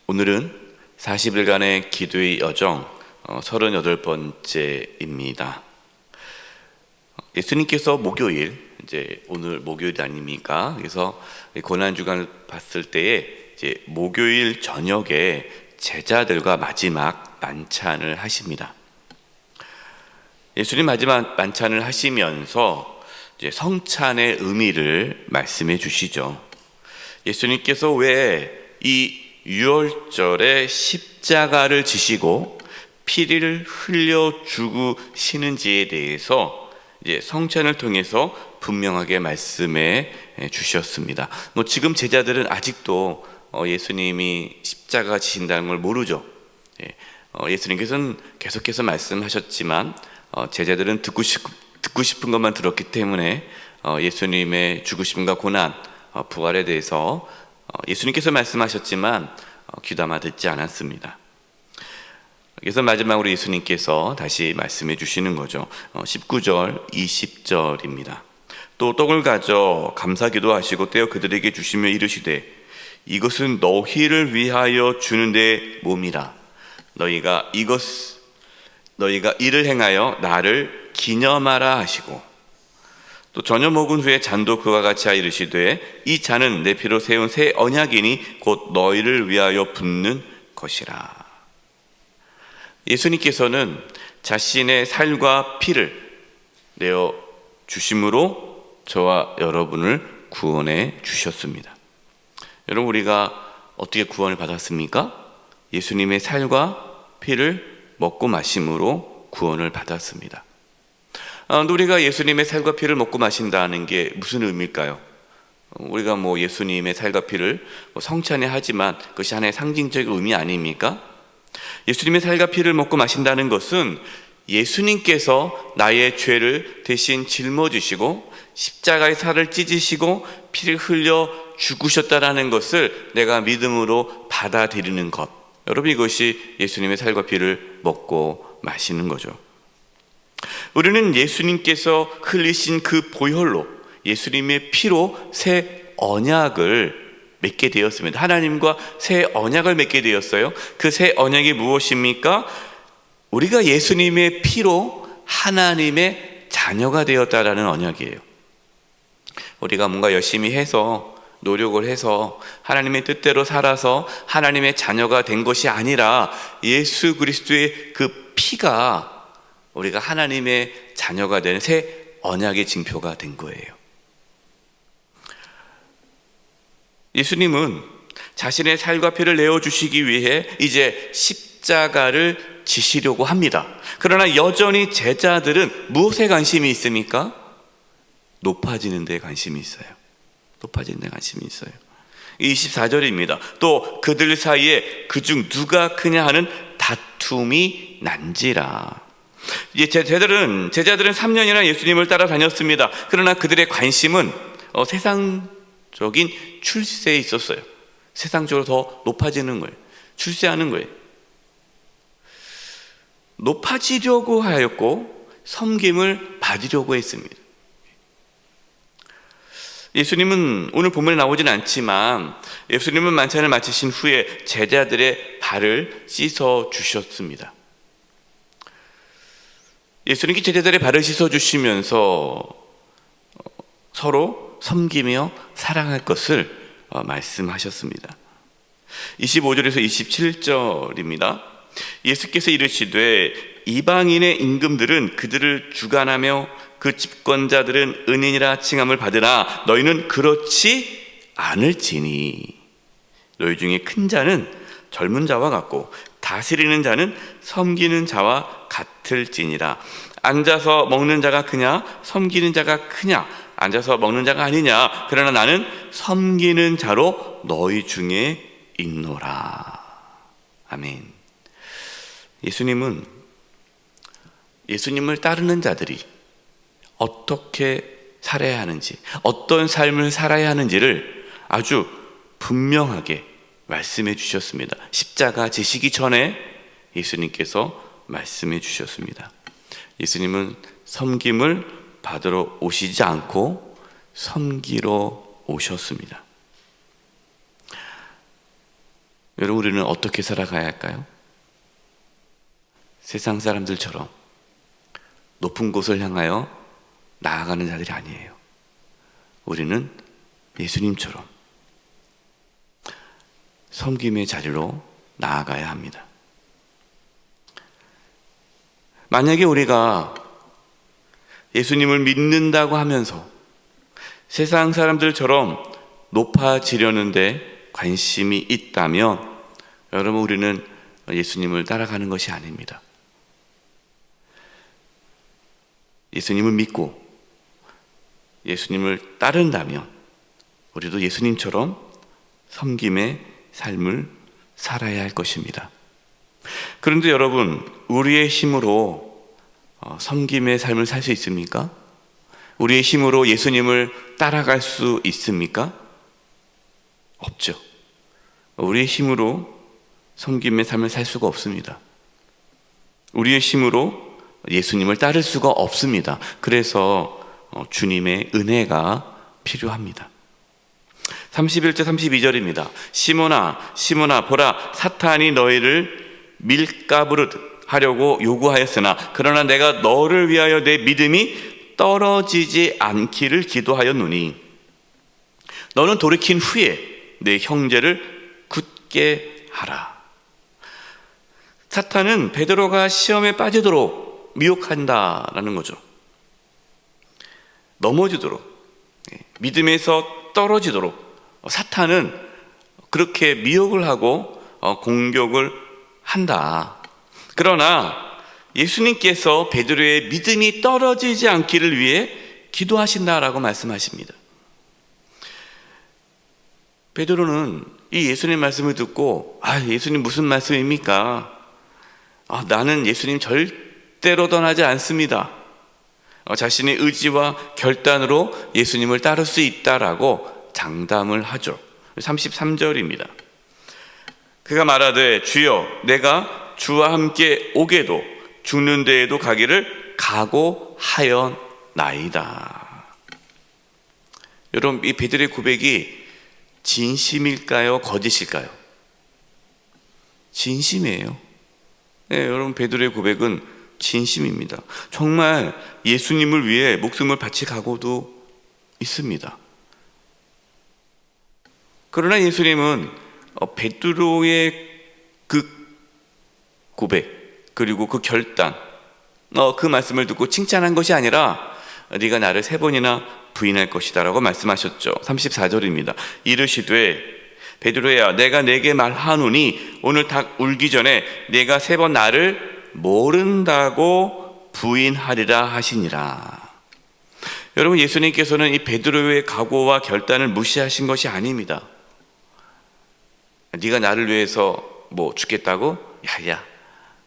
오늘은 40일간의 기도의 여정 38번째입니다. 예수님께서 목요일, 이제 오늘 목요일 아닙니까? 그래서 고난주간을 봤을 때에 이제 목요일 저녁에 제자들과 마지막 만찬을 하십니다. 예수님 마지막 만찬을 하시면서 이제 성찬의 의미를 말씀해 주시죠. 예수님께서 왜 이 유월절에 십자가를 지시고 피를 흘려 죽으시는지에 대해서 이제 성찬을 통해서 분명하게 말씀해 주셨습니다. 지금 제자들은 아직도 예수님이 십자가 지신다는 걸 모르죠. 예수님께서는 계속해서 말씀하셨지만 제자들은 듣고 싶은 것만 들었기 때문에 예수님의 죽으심과 고난, 부활에 대해서 예수님께서 말씀하셨지만 귀담아 듣지 않았습니다. 그래서 마지막으로 예수님께서 다시 말씀해 주시는 거죠. 19절, 20절입니다. 또 떡을 가져 감사기도 하시고 떼어 그들에게 주시며 이르시되 이것은 너희를 위하여 주는 내 몸이라. 너희가 이를 행하여 나를 기념하라 하시고, 또 저녁 먹은 후에 잔도 그와 같이 이르시되 이 잔은 내 피로 세운 새 언약이니 곧 너희를 위하여 붓는 것이라. 예수님께서는 자신의 살과 피를 내어 주심으로 저와 여러분을 구원해 주셨습니다. 여러분, 우리가 어떻게 구원을 받았습니까? 예수님의 살과 피를 먹고 마심으로 구원을 받았습니다. 우리가 예수님의 살과 피를 먹고 마신다는 게 무슨 의미일까요? 우리가 예수님의 살과 피를 성찬에 하지만 그것이 하나의 상징적인 의미 아닙니까? 예수님의 살과 피를 먹고 마신다는 것은 예수님께서 나의 죄를 대신 짊어지시고 십자가의 살을 찢으시고 피를 흘려 죽으셨다라는 것을 내가 믿음으로 받아들이는 것. 여러분, 이것이 예수님의 살과 피를 먹고 마시는 거죠. 우리는 예수님께서 흘리신 그 보혈로, 예수님의 피로 새 언약을 맺게 되었습니다. 하나님과 새 언약을 맺게 되었어요. 그 새 언약이 무엇입니까? 우리가 예수님의 피로 하나님의 자녀가 되었다라는 언약이에요. 우리가 뭔가 열심히 해서 노력을 해서 하나님의 뜻대로 살아서 하나님의 자녀가 된 것이 아니라 예수 그리스도의 그 피가 우리가 하나님의 자녀가 되는 새 언약의 징표가 된 거예요. 예수님은 자신의 살과 피를 내어주시기 위해 이제 십자가를 지시려고 합니다. 그러나 여전히 제자들은 무엇에 관심이 있습니까? 높아지는 데 관심이 있어요. 높아지는 데 관심이 있어요. 24절입니다. 또 그들 사이에 그중 누가 크냐 하는 다툼이 난지라. 제자들은 3년이나 예수님을 따라다녔습니다. 그러나 그들의 관심은 세상적인 출세에 있었어요. 세상적으로 더 높아지는 거예요. 출세하는 거예요. 높아지려고 하였고 섬김을 받으려고 했습니다. 예수님은 오늘 본문에 나오진 않지만 예수님은 만찬을 마치신 후에 제자들의 발을 씻어 주셨습니다. 예수님께 제자들의 발을 씻어주시면서 서로 섬기며 사랑할 것을 말씀하셨습니다. 25절에서 27절입니다. 예수께서 이르시되 이방인의 임금들은 그들을 주관하며 그 집권자들은 은인이라 칭함을 받으나 너희는 그렇지 않을지니 너희 중에 큰 자는 젊은 자와 같고 다스리는 자는 섬기는 자와 같을지니라. 앉아서 먹는 자가 크냐 섬기는 자가 크냐? 앉아서 먹는 자가 아니냐? 그러나 나는 섬기는 자로 너희 중에 있노라. 아멘. 예수님을 따르는 자들이 어떻게 살아야 하는지, 어떤 삶을 살아야 하는지를 아주 분명하게 말씀해 주셨습니다. 십자가 지시기 전에 예수님께서 말씀해 주셨습니다. 예수님은 섬김을 받으러 오시지 않고 섬기러 오셨습니다. 섬기러 오셨습니다. 예수님은 섬김을 받으러 오시지 않고 섬기러 오셨습니다. 예수님은 섬김을 받으러 오시지 않고 섬기러 오셨습니다. 예수님은 섬김을 받으러 오시지 않고 섬기러 오셨습니다. 예수님은 섬김을 받으러 오시지 않고 섬기러 오셨습니다. 예수님은 섬김을 받으러 오시지 않고 섬기러 오셨습니다. 여러분, 우리는 어떻게 살아가야 할까요? 세상 사람들처럼 높은 곳을 향하여 나아가는 자들이 아니에요. 우리는 예수님처럼 섬김의 자리로 나아가야 합니다. 만약에 우리가 예수님을 믿는다고 하면서 세상 사람들처럼 높아지려는데 관심이 있다면 여러분, 우리는 예수님을 따라가는 것이 아닙니다. 예수님을 믿고 예수님을 따른다면 우리도 예수님처럼 섬김의 삶을 살아야 할 것입니다. 그런데 여러분, 우리의 힘으로 섬김의 삶을 살 수 있습니까? 우리의 힘으로 예수님을 따라갈 수 있습니까? 없죠. 우리의 힘으로 섬김의 삶을 살 수가 없습니다. 우리의 힘으로 예수님을 따를 수가 없습니다. 그래서 주님의 은혜가 필요합니다. 31절 32절입니다. 시몬아 시몬아 보라, 사탄이 너희를 밀가부르듯 하려고 요구하였으나 그러나 내가 너를 위하여 내 믿음이 떨어지지 않기를 기도하였노니 너는 돌이킨 후에 내 형제를 굳게 하라. 사탄은 베드로가 시험에 빠지도록 미혹한다라는 거죠. 넘어지도록, 믿음에서 떨어지도록 사탄은 그렇게 미혹을 하고 공격을 한다. 그러나 예수님께서 베드로의 믿음이 떨어지지 않기를 위해 기도하신다라고 말씀하십니다. 베드로는 이 예수님 말씀을 듣고 예수님 무슨 말씀입니까? 나는 예수님 절대로 떠나지 않습니다. 자신의 의지와 결단으로 예수님을 따를 수 있다라고 장담을 하죠. 33절입니다. 그가 말하되 주여 내가 주와 함께 오게도 죽는 데에도 가기를 각오하였나이다. 여러분, 이 베드로의 고백이 진심일까요? 거짓일까요? 진심이에요. 여러분, 베드로의 고백은 진심입니다. 정말 예수님을 위해 목숨을 바칠 각오도 있습니다. 그러나 예수님은 베드로의 그 고백 그리고 그 결단, 그 말씀을 듣고 칭찬한 것이 아니라 네가 나를 3번이나 부인할 것이다 라고 말씀하셨죠. 34절입니다. 이르시되 베드로야 내가 내게 말하노니 오늘 닭 울기 전에 네가 3번 나를 모른다고 부인하리라 하시니라. 여러분, 예수님께서는 이 베드로의 각오와 결단을 무시하신 것이 아닙니다. 네가 나를 위해서 죽겠다고? 야야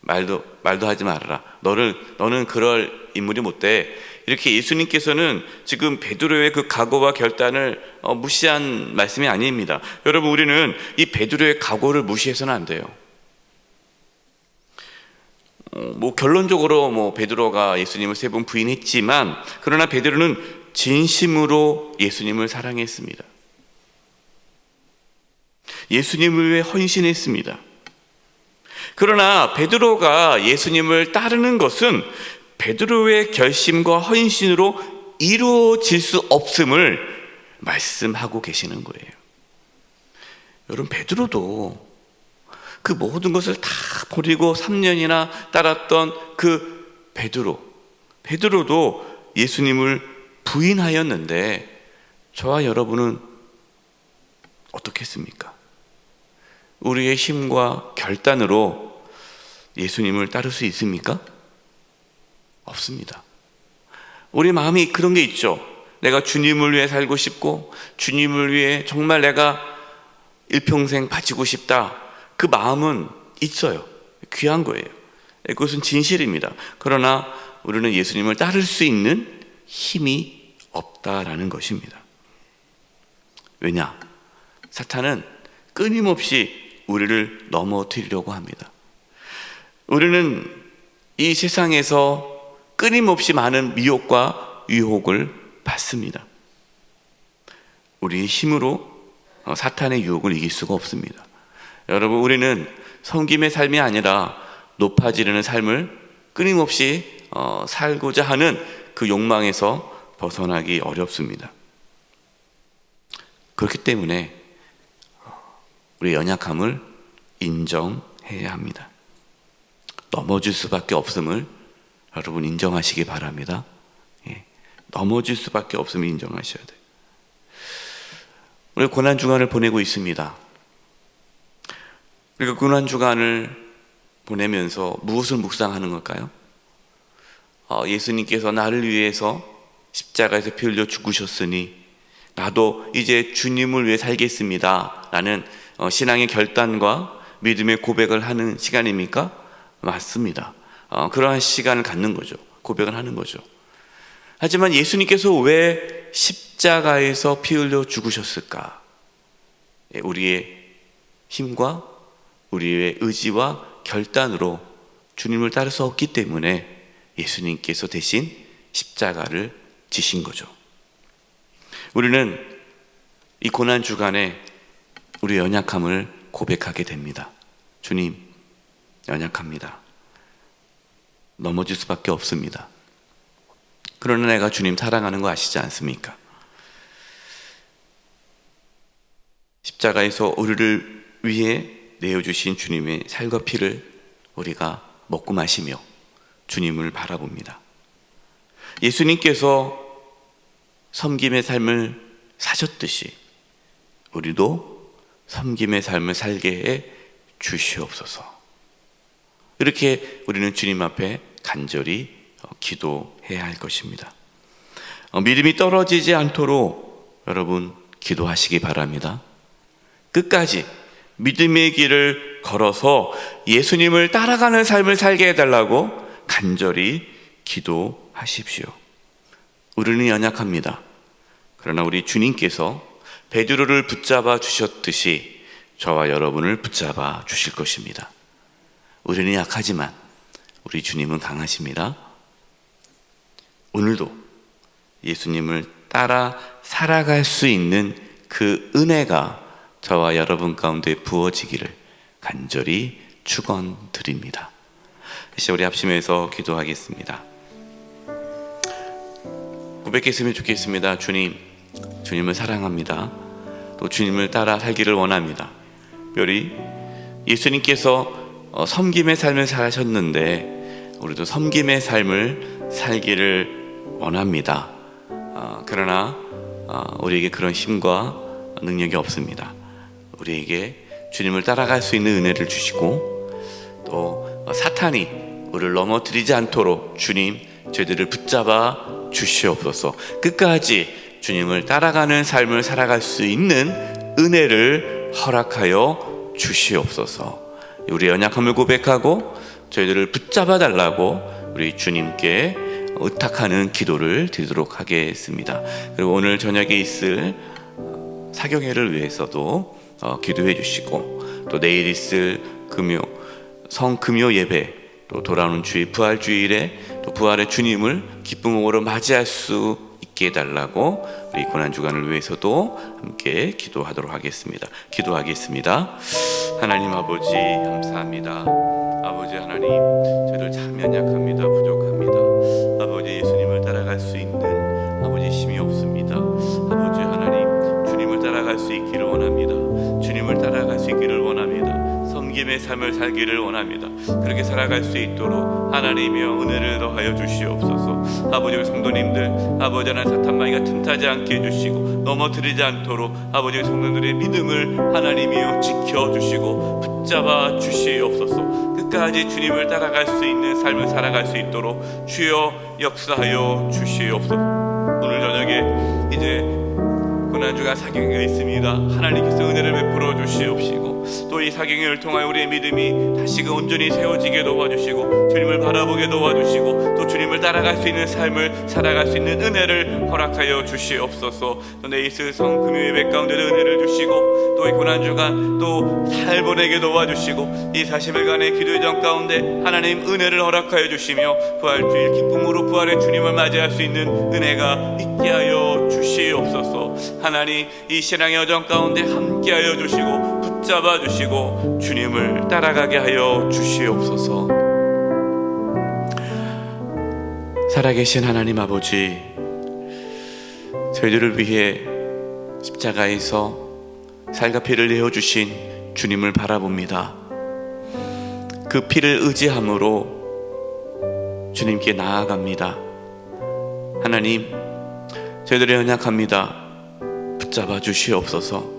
말도 하지 말아라. 너는 그럴 인물이 못 돼. 이렇게 예수님께서는 지금 베드로의 그 각오와 결단을 무시한 말씀이 아닙니다. 여러분, 우리는 이 베드로의 각오를 무시해서는 안 돼요. 결론적으로 베드로가 예수님을 3번 부인했지만 그러나 베드로는 진심으로 예수님을 사랑했습니다. 예수님을 위해 헌신했습니다. 그러나 베드로가 예수님을 따르는 것은 베드로의 결심과 헌신으로 이루어질 수 없음을 말씀하고 계시는 거예요. 여러분, 베드로도 그 모든 것을 다 버리고 3년이나 따랐던 그 베드로도 예수님을 부인하였는데 저와 여러분은 어떻겠습니까? 우리의 힘과 결단으로 예수님을 따를 수 있습니까? 없습니다. 우리 마음이 그런 게 있죠. 내가 주님을 위해 살고 싶고 주님을 위해 정말 내가 일평생 바치고 싶다. 그 마음은 있어요. 귀한 거예요. 그것은 진실입니다. 그러나 우리는 예수님을 따를 수 있는 힘이 없다라는 것입니다. 왜냐? 사탄은 끊임없이 우리를 넘어뜨리려고 합니다. 우리는 이 세상에서 끊임없이 많은 미혹과 유혹을 받습니다. 우리의 힘으로 사탄의 유혹을 이길 수가 없습니다. 여러분, 우리는 섬김의 삶이 아니라 높아지려는 삶을 끊임없이 살고자 하는 그 욕망에서 벗어나기 어렵습니다. 그렇기 때문에 우리의 연약함을 인정해야 합니다. 넘어질 수밖에 없음을 여러분 인정하시기 바랍니다. 넘어질 수밖에 없음을 인정하셔야 돼요. 우리 고난주간을 보내고 있습니다. 우리가 고난주간을 보내면서 무엇을 묵상하는 걸까요? 예수님께서 나를 위해서 십자가에서 피 흘려 죽으셨으니 나도 이제 주님을 위해 살겠습니다 라는 신앙의 결단과 믿음의 고백을 하는 시간입니까? 맞습니다. 그러한 시간을 갖는 거죠. 고백을 하는 거죠. 하지만 예수님께서 왜 십자가에서 피 흘려 죽으셨을까? 우리의 힘과 우리의 의지와 결단으로 주님을 따를 수 없기 때문에 예수님께서 대신 십자가를 지신 거죠. 우리는 이 고난주간에 우리의 연약함을 고백하게 됩니다. 주님, 연약합니다. 넘어질 수밖에 없습니다. 그러나 내가 주님 사랑하는 거 아시지 않습니까? 십자가에서 우리를 위해 내어주신 주님의 살과 피를 우리가 먹고 마시며 주님을 바라봅니다. 예수님께서 섬김의 삶을 사셨듯이 우리도 섬김의 삶을 살게 해 주시옵소서. 이렇게 우리는 주님 앞에 간절히 기도해야 할 것입니다. 믿음이 떨어지지 않도록 여러분 기도하시기 바랍니다. 끝까지 믿음의 길을 걸어서 예수님을 따라가는 삶을 살게 해달라고 간절히 기도하십시오. 우리는 연약합니다. 그러나 우리 주님께서 베드로를 붙잡아 주셨듯이 저와 여러분을 붙잡아 주실 것입니다. 우리는 약하지만 우리 주님은 강하십니다. 오늘도 예수님을 따라 살아갈 수 있는 그 은혜가 저와 여러분 가운데 부어지기를 간절히 축원드립니다. 이제 우리 합심해서 기도하겠습니다. 고백했으면 좋겠습니다. 주님, 주님을 사랑합니다. 또 주님을 따라 살기를 원합니다. 특별히 예수님께서 섬김의 삶을 사셨는데 우리도 섬김의 삶을 살기를 원합니다. 그러나 우리에게 그런 힘과 능력이 없습니다. 우리에게 주님을 따라갈 수 있는 은혜를 주시고 또 사탄이 우리를 넘어뜨리지 않도록 주님 저희들을 붙잡아 주시옵소서. 끝까지 주님을 따라가는 삶을 살아갈 수 있는 은혜를 허락하여 주시옵소서. 우리의 연약함을 고백하고 저희들을 붙잡아 달라고 우리 주님께 의탁하는 기도를 드리도록 하겠습니다. 그리고 오늘 저녁에 있을 사경회를 위해서도 기도해 주시고 또 내일 있을 성금요 예배 또 돌아오는 주일 부활주일에 또 부활의 주님을 기쁨으로 맞이할 수 있게 해달라고 우리 고난주간을 위해서도 함께 기도하도록 하겠습니다. 기도하겠습니다. 하나님 아버지 감사합니다. 아버지 하나님 저희들 참 연약합니다. 부족합니다. 아버지 예수님을 따라갈 수 있는 아버지 힘이 없습니다. 아버지 하나님 주님을 따라갈 수 있기를 원합니다. 주님을 따라갈 수 있기를 원합니다. 섬김의 삶을 살기를 원합니다. 그렇게 살아갈 수 있도록 하나님이여 은혜를 더하여 주시옵소서. 아버지 우리 성도님들 아버지 하나님 사탄마귀가 틈타지 않게 해주시고 넘어뜨리지 않도록 아버지 우리 성도들의 믿음을 하나님이여 지켜주시고 붙잡아 주시옵소서. 끝까지 주님을 따라갈 수 있는 삶을 살아갈 수 있도록 주여 역사하여 주시옵소서. 오늘 저녁에 이제 고난주가 사경회가 있습니다. 하나님께서 은혜를 베풀어 주시옵시고 또 이 사경회를 통하여 우리의 믿음이 다시금 온전히 세워지게 도와주시고 주님을 바라보게 도와주시고 또 주님을 따라갈 수 있는 삶을 살아갈 수 있는 은혜를 허락하여 주시옵소서. 또 내일 있을 성금요 예배 가운데 은혜를 주시고 또 이 고난주간 또 잘 보내게 도와주시고 이 40일간의 기도의 정 가운데 하나님 은혜를 허락하여 주시며 부활주일 기쁨으로 부활의 주님을 맞이할 수 있는 은혜가 있게 하여 주시옵소서. 하나님 이 신앙의 여정 가운데 함께하여 주시고 붙잡아 주시고 주님을 따라가게 하여 주시옵소서. 살아계신 하나님 아버지, 저희들을 위해 십자가에서 살과 피를 내어주신 주님을 바라봅니다. 그 피를 의지함으로 주님께 나아갑니다. 하나님, 저희들이 연약합니다. 붙잡아 주시옵소서.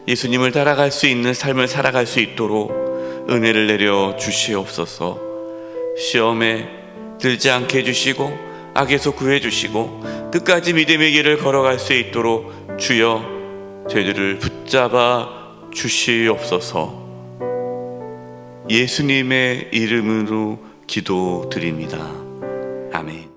예수님을 따라갈 수 있는 삶을 살아갈 수 있도록 은혜를 내려 주시옵소서. 시험에 들지 않게 해주시고 악에서 구해주시고 끝까지 믿음의 길을 걸어갈 수 있도록 주여 저희들을 붙잡아 주시옵소서. 예수님의 이름으로 기도드립니다. 아멘.